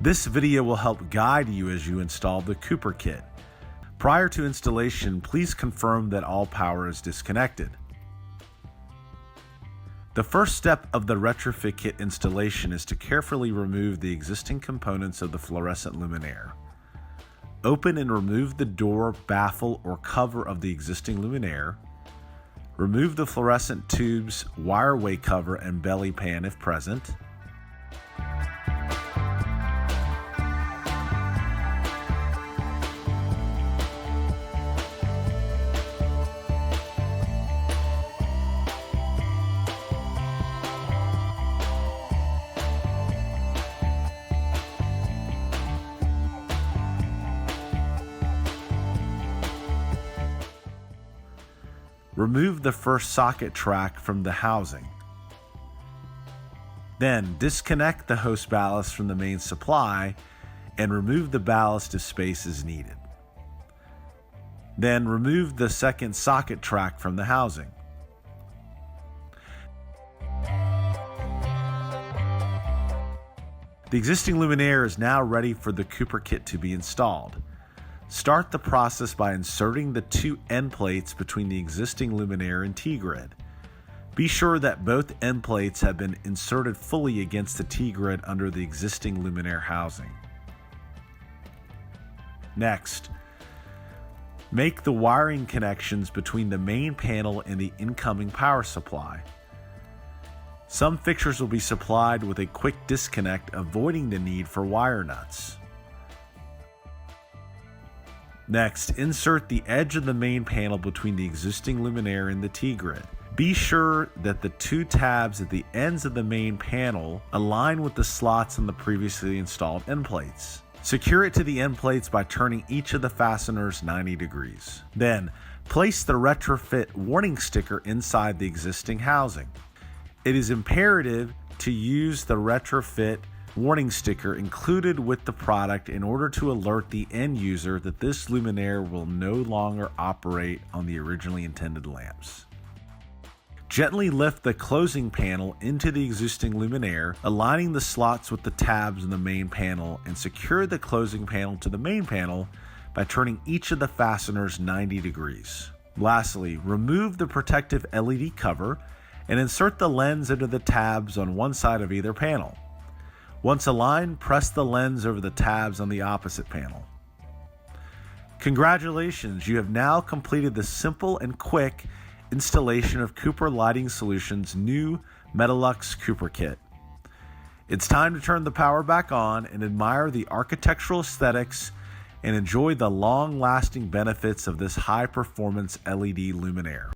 This video will help guide you as you install the Cooper kit. Prior to installation, please confirm that all power is disconnected. The first step of the Retrofit kit installation is to carefully remove the existing components of the fluorescent luminaire. Open and remove the door, baffle, or cover of the existing luminaire. Remove the fluorescent tubes, wireway cover, and belly pan if present. Remove the first socket track from the housing. Then disconnect the hose ballast from the main supply and remove the ballast if space is needed. Then remove the second socket track from the housing. The existing luminaire is now ready for the Cooper kit to be installed. Start the process by inserting the two end plates between the existing luminaire and T-grid. Be sure that both end plates have been inserted fully against the T-grid under the existing luminaire housing. Next, make the wiring connections between the main panel and the incoming power supply. Some fixtures will be supplied with a quick disconnect, avoiding the need for wire nuts. Next, insert the edge of the main panel between the existing luminaire and the T-grid. Be sure that the two tabs at the ends of the main panel align with the slots on the previously installed end plates. Secure it to the end plates by turning each of the fasteners 90 degrees. Then, place the Retrofit warning sticker inside the existing housing. It is imperative to use the Retrofit warning sticker included with the product in order to alert the end user that this luminaire will no longer operate on the originally intended lamps. Gently lift the closing panel into the existing luminaire, aligning the slots with the tabs in the main panel, and secure the closing panel to the main panel by turning each of the fasteners 90 degrees. Lastly, remove the protective LED cover and insert the lens into the tabs on one side of either panel. Once aligned, press the lens over the tabs on the opposite panel. Congratulations, you have now completed the simple and quick installation of Cooper Lighting Solutions' new Metalux Cooper kit. It's time to turn the power back on and admire the architectural aesthetics and enjoy the long-lasting benefits of this high-performance LED luminaire.